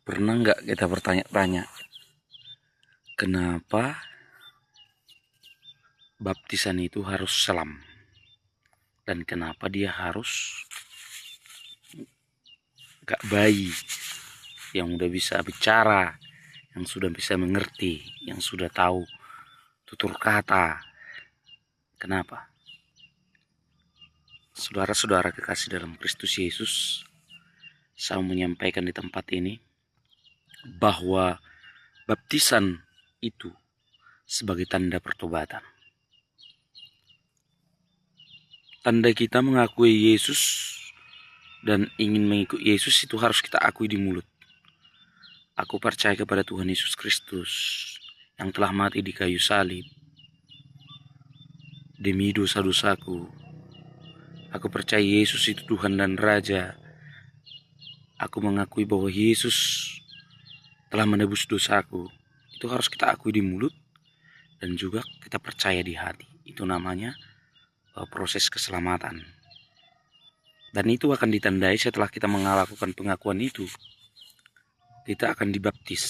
Pernah nggak kita bertanya-tanya, kenapa baptisan itu harus selam? Dan kenapa dia harus gak bayi yang udah bisa bicara, yang sudah bisa mengerti, yang sudah tahu tutur kata? Kenapa? Saudara-saudara kekasih dalam Kristus Yesus, saya menyampaikan di tempat ini bahwa baptisan itu sebagai tanda pertobatan. Tanda kita mengakui Yesus dan ingin mengikuti Yesus itu harus kita akui di mulut. Aku percaya kepada Tuhan Yesus Kristus yang telah mati di kayu salib demi dosa-dosaku. Aku percaya Yesus itu Tuhan dan Raja. Aku mengakui bahwa Yesus telah menebus dosaku. Itu harus kita akui di mulut dan juga kita percaya di hati. Itu namanya proses keselamatan. Dan itu akan ditandai setelah kita melakukan pengakuan itu. Kita akan dibaptis.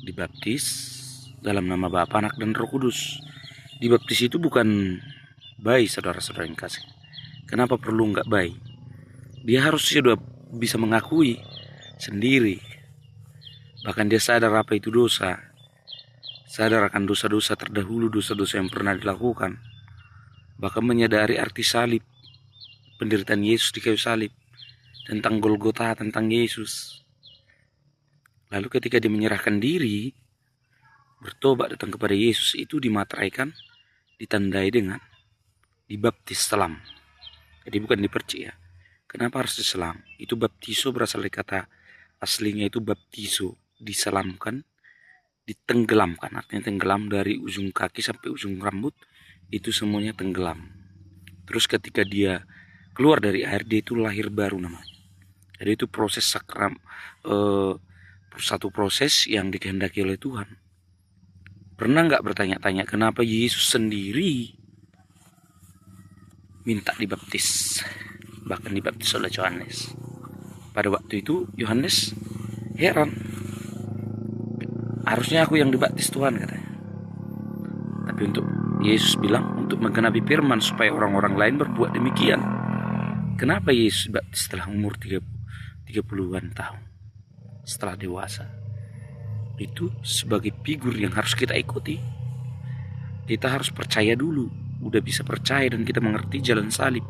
Dibaptis dalam nama Bapa, Anak, dan Roh Kudus. Dibaptis itu bukan bayi, saudara-saudara yang kasih. Kenapa perlu nggak bayi? Dia harus sudah bisa mengakui sendiri. Bahkan dia sadar apa itu dosa. Sadar akan dosa-dosa terdahulu, dosa-dosa yang pernah dilakukan. Bahkan menyadari arti salib, penderitaan Yesus di kayu salib, tentang Golgota, tentang Yesus. Lalu ketika dia menyerahkan diri, bertobat datang kepada Yesus, itu dimateraikan, ditandai dengan dibaptis selam. Jadi bukan dipercik ya. Kenapa harus diselam? Itu baptiso berasal dari kata aslinya itu baptiso, diselamkan, ditenggelamkan. Artinya tenggelam dari ujung kaki sampai ujung rambut, itu semuanya tenggelam. Terus ketika dia keluar dari air, dia itu lahir baru namanya. Jadi itu proses satu proses yang dikehendaki oleh Tuhan. Pernah nggak bertanya-tanya kenapa Yesus sendiri minta dibaptis, bahkan dibaptis oleh Yohanes? Pada waktu itu Yohanes heran, harusnya aku yang dibaptis Tuhan, katanya. Tapi untuk Yesus bilang untuk menggenapi firman supaya orang-orang lain berbuat demikian. Kenapa Yesus dibaptis setelah umur 30-an tahun, setelah dewasa? Itu sebagai figur yang harus kita ikuti. Kita harus percaya dulu, udah bisa percaya dan kita mengerti jalan salib.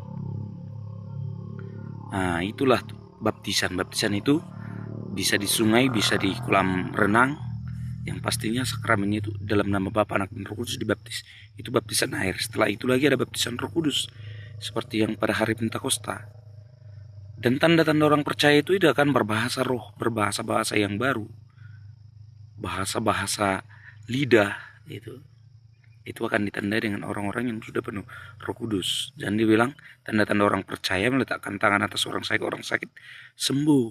Nah, itulah baptisan. Baptisan itu bisa di sungai, bisa di kolam renang. Yang pastinya sakramennya itu dalam nama Bapa, Anak, dan Roh Kudus dibaptis. Itu baptisan air. Setelah itu lagi ada baptisan Roh Kudus, seperti yang pada hari Pentakosta. Dan tanda-tanda orang percaya itu akan berbahasa roh, berbahasa-bahasa yang baru, bahasa-bahasa lidah. Itu akan ditandai dengan orang-orang yang sudah penuh Roh Kudus. Dan dibilang tanda-tanda orang percaya meletakkan tangan atas orang sakit sembuh.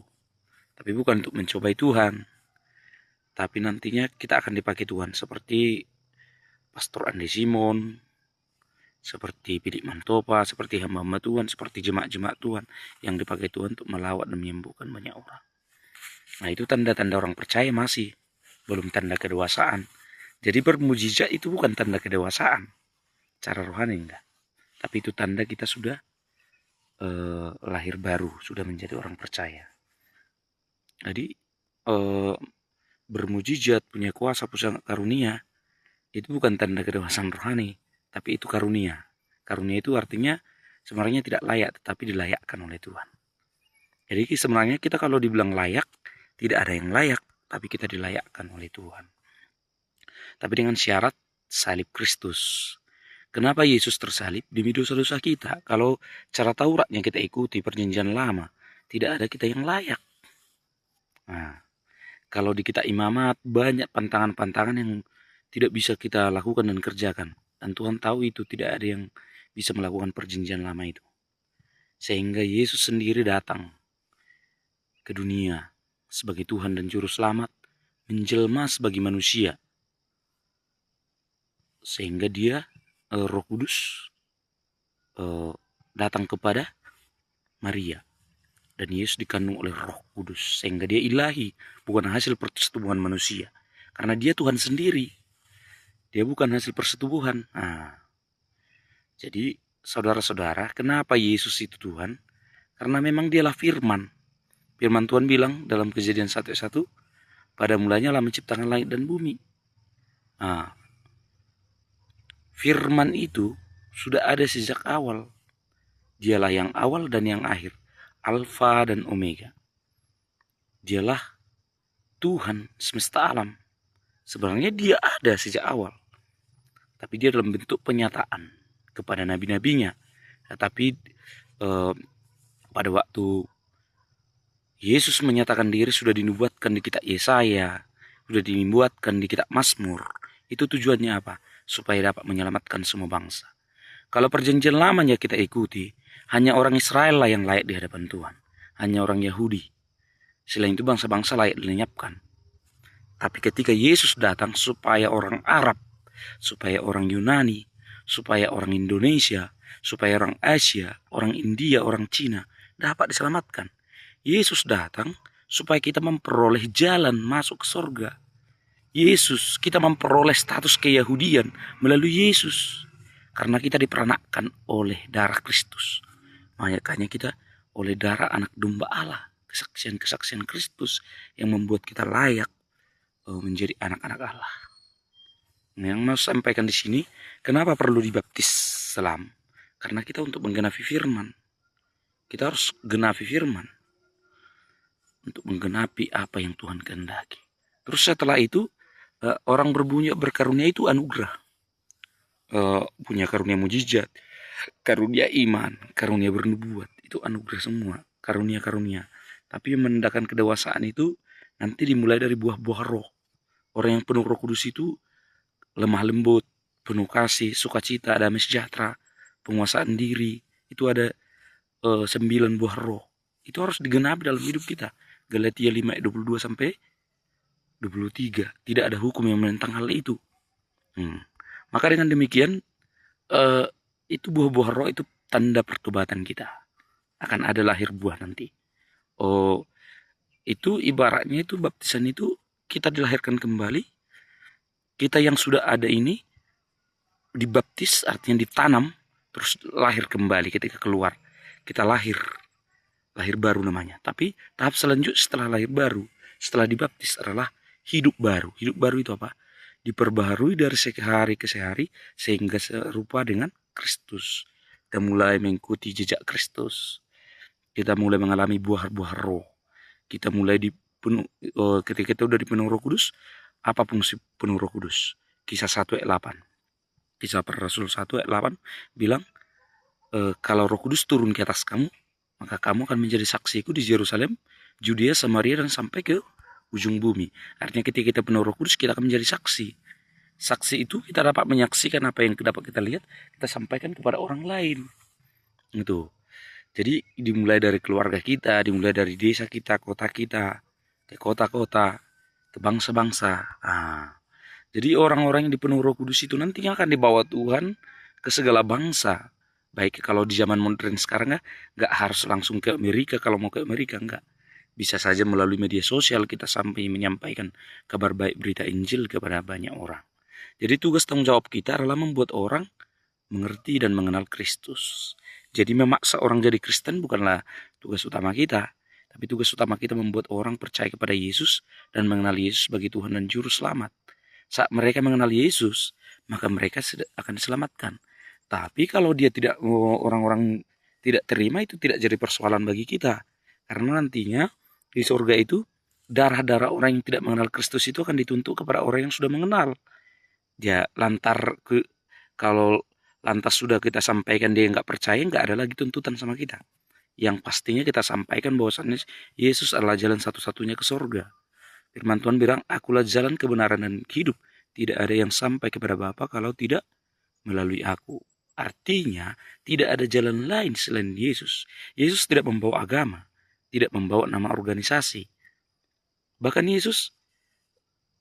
Tapi bukan untuk mencobai Tuhan, tapi nantinya kita akan dipakai Tuhan, seperti Pastor Andi Simon, seperti Pidik Mantopa, seperti hamba-hamba Tuhan, seperti jemaat-jemaat Tuhan yang dipakai Tuhan untuk melawat dan menyembuhkan banyak orang. Nah, itu tanda-tanda orang percaya, masih belum tanda kedewasaan. Jadi bermujizat itu bukan tanda kedewasaan cara rohani, enggak. Tapi itu tanda kita sudah lahir baru, sudah menjadi orang percaya. Jadi bermujizat, punya kuasa, punya karunia, itu bukan tanda kedewasaan rohani, tapi itu karunia. Karunia itu artinya sebenarnya tidak layak, tetapi dilayakkan oleh Tuhan. Jadi sebenarnya kita kalau dibilang layak, tidak ada yang layak, tapi kita dilayakkan oleh Tuhan. Tapi dengan syarat salib Kristus. Kenapa Yesus tersalib? Demi dosa-dosa kita. Kalau cara Tauratnya kita ikuti, perjanjian lama, tidak ada kita yang layak. Nah, kalau di kita imamat, banyak pantangan-pantangan yang tidak bisa kita lakukan dan kerjakan. Dan Tuhan tahu itu, tidak ada yang bisa melakukan perjanjian lama itu. Sehingga Yesus sendiri datang ke dunia sebagai Tuhan dan Juru Selamat, menjelma sebagai manusia. Sehingga dia, Roh Kudus, datang kepada Maria. Dan Yesus dikandung oleh Roh Kudus, sehingga dia ilahi, bukan hasil persetubuhan manusia. Karena dia Tuhan sendiri, dia bukan hasil persetubuhan. Nah, jadi saudara-saudara, kenapa Yesus itu Tuhan? Karena memang dialah firman. Firman Tuhan bilang dalam Kejadian 1:1, pada mulanya Allah menciptakan langit dan bumi. Nah, firman itu sudah ada sejak awal. Dialah yang awal dan yang akhir, Alfa dan Omega. Dialah Tuhan semesta alam. Sebenarnya dia ada sejak awal, tapi dia dalam bentuk penyataan kepada nabi-nabinya. Tetapi pada waktu Yesus menyatakan diri, sudah dinubuatkan di kitab Yesaya, sudah dinubuatkan di kitab Mazmur. Itu tujuannya apa? Supaya dapat menyelamatkan semua bangsa. Kalau perjanjian lamanya kita ikuti, hanya orang Israel lah yang layak di hadapan Tuhan. Hanya orang Yahudi. Selain itu bangsa-bangsa layak dilenyapkan. Tapi ketika Yesus datang, supaya orang Arab, supaya orang Yunani, supaya orang Indonesia, supaya orang Asia, orang India, orang Cina dapat diselamatkan. Yesus datang supaya kita memperoleh jalan masuk ke surga. Yesus, kita memperoleh status keyahudian melalui Yesus. Karena kita diperanakkan oleh darah Kristus. Makanya kita oleh darah anak domba Allah. Kesaksian-kesaksian Kristus yang membuat kita layak menjadi anak-anak Allah. Nah, yang mau sampaikan di sini, kenapa perlu dibaptis selam? Karena kita untuk menggenapi firman. Kita harus genapi firman. Untuk menggenapi apa yang Tuhan kehendaki. Terus setelah itu, orang berkarunia itu anugerah. Punya karunia mujizat, karunia iman, karunia bernubuat, itu anugerah semua, karunia-karunia. Tapi menandakan kedewasaan itu nanti dimulai dari buah-buah roh. Orang yang penuh Roh Kudus itu lemah lembut, penuh kasih, sukacita, damai sejahtera, penguasaan diri. Itu ada 9 buah roh. Itu harus digenapi dalam hidup kita. Galatia 5:22 sampai 23. Tidak ada hukum yang menentang hal itu. Maka dengan demikian, itu buah-buah roh itu tanda pertobatan kita. Akan ada lahir buah nanti. Itu ibaratnya itu baptisan itu kita dilahirkan kembali. Kita yang sudah ada ini dibaptis, artinya ditanam, terus lahir kembali ketika keluar. Kita lahir baru namanya. Tapi tahap selanjutnya setelah lahir baru, setelah dibaptis adalah hidup baru. Hidup baru itu apa? Diperbaharui dari sehari ke sehari sehingga serupa dengan Kristus. Kita mulai mengikuti jejak Kristus. Kita mulai mengalami buah-buah roh. Kita mulai dipenuh, ketika kita udah dipenuhi Roh Kudus, apa fungsi penuh Roh Kudus? Kisah 1:8. Kisah para Rasul 1:8 bilang, kalau Roh Kudus turun ke atas kamu, maka kamu akan menjadi saksiku di Yerusalem, Judea, Samaria, dan sampai ke ujung bumi. Artinya ketika kita penuh Roh Kudus, kita akan menjadi saksi. Saksi itu kita dapat menyaksikan apa yang dapat kita lihat, kita sampaikan kepada orang lain. Itu. Jadi dimulai dari keluarga kita, dimulai dari desa kita, kota kita, ke kota-kota, ke bangsa-bangsa. Jadi orang-orang yang dipenuhi Roh Kudus itu nantinya akan dibawa Tuhan ke segala bangsa. Baik kalau di zaman modern sekarang nggak harus langsung ke Amerika, kalau mau ke Amerika enggak. Bisa saja melalui media sosial kita sampai menyampaikan kabar baik, berita Injil kepada banyak orang. Jadi tugas tanggung jawab kita adalah membuat orang mengerti dan mengenal Kristus. Jadi memaksa orang jadi Kristen bukanlah tugas utama kita. Tapi tugas utama kita membuat orang percaya kepada Yesus dan mengenal Yesus sebagai Tuhan dan Juru Selamat. Saat mereka mengenal Yesus, maka mereka akan diselamatkan. Tapi kalau dia tidak, orang-orang tidak terima, itu tidak jadi persoalan bagi kita. Karena nantinya di surga itu darah-darah orang yang tidak mengenal Kristus itu akan dituntut kepada orang yang sudah mengenal. Ya kalau lantas sudah kita sampaikan dia nggak percaya, nggak ada lagi tuntutan sama kita. Yang pastinya kita sampaikan bahwasannya Yesus adalah jalan satu-satunya ke surga. Firman Tuhan bilang, akulah jalan kebenaran dan hidup. Tidak ada yang sampai kepada Bapa kalau tidak melalui aku. Artinya tidak ada jalan lain selain Yesus. Yesus tidak membawa agama, tidak membawa nama organisasi. Bahkan Yesus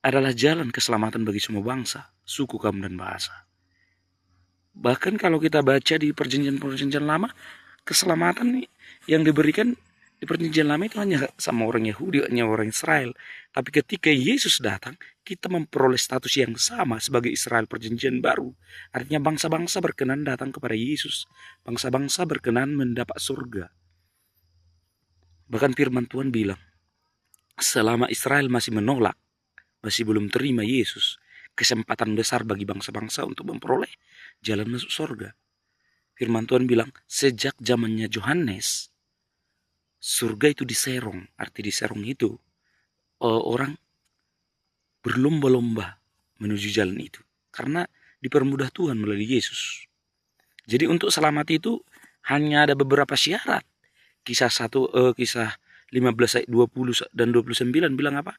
adalah jalan keselamatan bagi semua bangsa, suku, kaum, dan bahasa. Bahkan kalau kita baca di perjanjian lama, keselamatan yang diberikan Di perjanjian lama itu hanya sama orang Yahudi, hanya orang Israel. Tapi ketika Yesus datang, kita memperoleh status yang sama sebagai Israel perjanjian baru. Artinya bangsa-bangsa berkenan datang kepada Yesus. Bangsa-bangsa berkenan mendapat surga. Bahkan firman Tuhan bilang, selama Israel masih menolak, masih belum terima Yesus, kesempatan besar bagi bangsa-bangsa untuk memperoleh jalan masuk surga. Firman Tuhan bilang, sejak zamannya Yohanes, surga itu diserong. Arti diserong itu orang berlomba-lomba menuju jalan itu. Karena dipermudah Tuhan melalui Yesus. Jadi untuk selamat itu hanya ada beberapa syarat. Kisah 15 ayat 20 dan 29 bilang apa?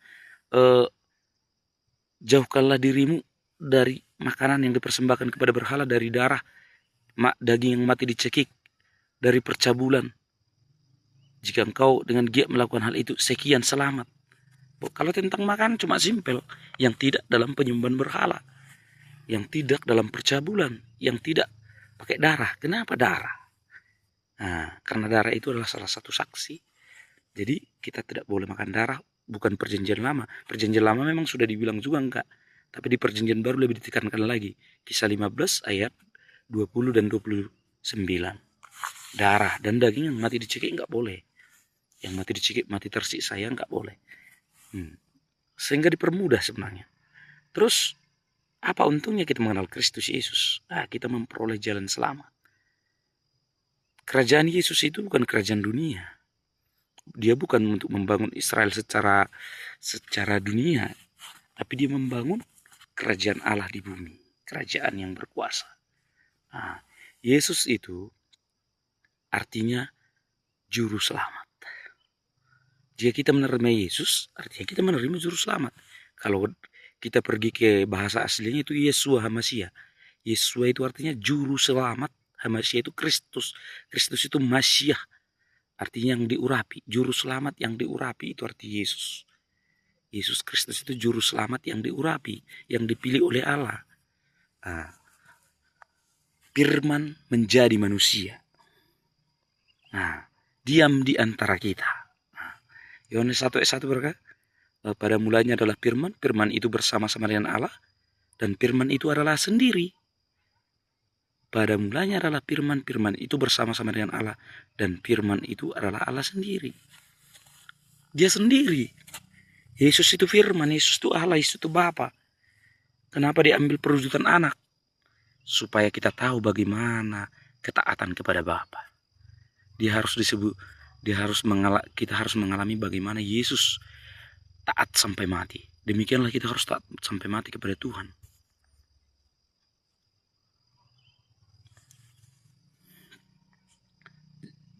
Jauhkanlah dirimu dari makanan yang dipersembahkan kepada berhala, dari darah, daging yang mati dicekik, dari percabulan. Jika engkau dengan giat melakukan hal itu, sekian selamat. Kalau tentang makan cuma simpel. Yang tidak dalam penyembahan berhala. Yang tidak dalam percabulan. Yang tidak pakai darah. Kenapa darah? Nah, karena darah itu adalah salah satu saksi. Jadi kita tidak boleh makan darah. Bukan perjanjian lama. Perjanjian lama memang sudah dibilang juga enggak. Tapi di perjanjian baru lebih ditekankan lagi. Kisah 15 ayat 20 dan 29. Darah dan daging yang mati dicekik enggak boleh. Yang mati dicekik, mati tersiksa, ya nggak boleh. Sehingga dipermudah sebenarnya. Terus, apa untungnya kita mengenal Kristus Yesus? Kita memperoleh jalan selamat. Kerajaan Yesus itu bukan kerajaan dunia. Dia bukan untuk membangun Israel secara dunia. Tapi dia membangun kerajaan Allah di bumi. Kerajaan yang berkuasa. Yesus itu artinya juru selamat. Jika kita menerima Yesus, artinya kita menerima juru selamat. Kalau kita pergi ke bahasa aslinya itu Yeshua HaMashiach. Yeshua itu artinya juru selamat. HaMashiach itu Kristus. Kristus itu Mashiach. Artinya yang diurapi. Juru selamat yang diurapi itu arti Yesus. Yesus Kristus itu juru selamat yang diurapi. Yang dipilih oleh Allah. Firman menjadi manusia. Diam di antara kita. Yohanes 1 ayat 1 berkata, pada mulanya adalah firman, firman itu bersama-sama dengan Allah, dan firman itu adalah sendiri. Pada mulanya adalah firman, firman itu bersama-sama dengan Allah, dan firman itu adalah Allah sendiri. Dia sendiri. Yesus itu firman, Yesus itu Allah, Yesus itu Bapa. Kenapa diambil perwujudan anak? Supaya kita tahu bagaimana ketaatan kepada Bapa. Kita harus mengalami bagaimana Yesus taat sampai mati. Demikianlah kita harus taat sampai mati kepada Tuhan.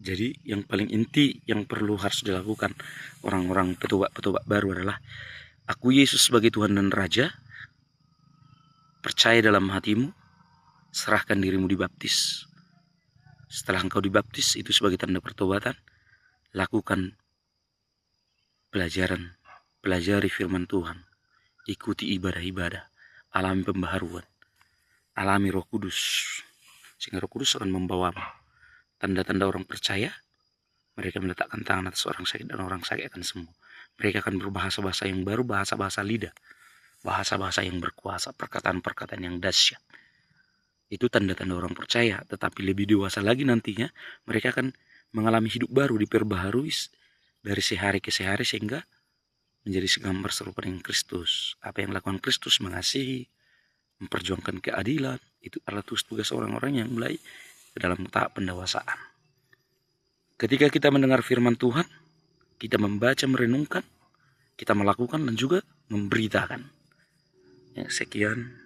Jadi yang paling inti yang perlu harus dilakukan orang-orang petobak baru adalah aku Yesus sebagai Tuhan dan Raja. Percaya dalam hatimu, serahkan dirimu dibaptis. Setelah engkau dibaptis, itu sebagai tanda pertobatan. Lakukan pelajari firman Tuhan, ikuti ibadah-ibadah, alami pembaharuan, alami Roh Kudus, sehingga Roh Kudus akan membawamu. Tanda-tanda orang percaya, mereka meletakkan tangan atas orang sakit dan orang sakit akan sembuh. Mereka akan berbahasa-bahasa yang baru, bahasa-bahasa lidah, bahasa-bahasa yang berkuasa, perkataan-perkataan yang dahsyat. Itu tanda-tanda orang percaya, tetapi lebih dewasa lagi nantinya mereka akan mengalami hidup baru, diperbaharui dari sehari ke sehari sehingga menjadi segambar serupa dengan Kristus. Apa yang dilakukan Kristus, mengasihi, memperjuangkan keadilan, itu adalah tugas orang-orang yang mulai ke dalam tahap pendewasaan. Ketika kita mendengar firman Tuhan, kita membaca, merenungkan, kita melakukan dan juga memberitakan. Sekian.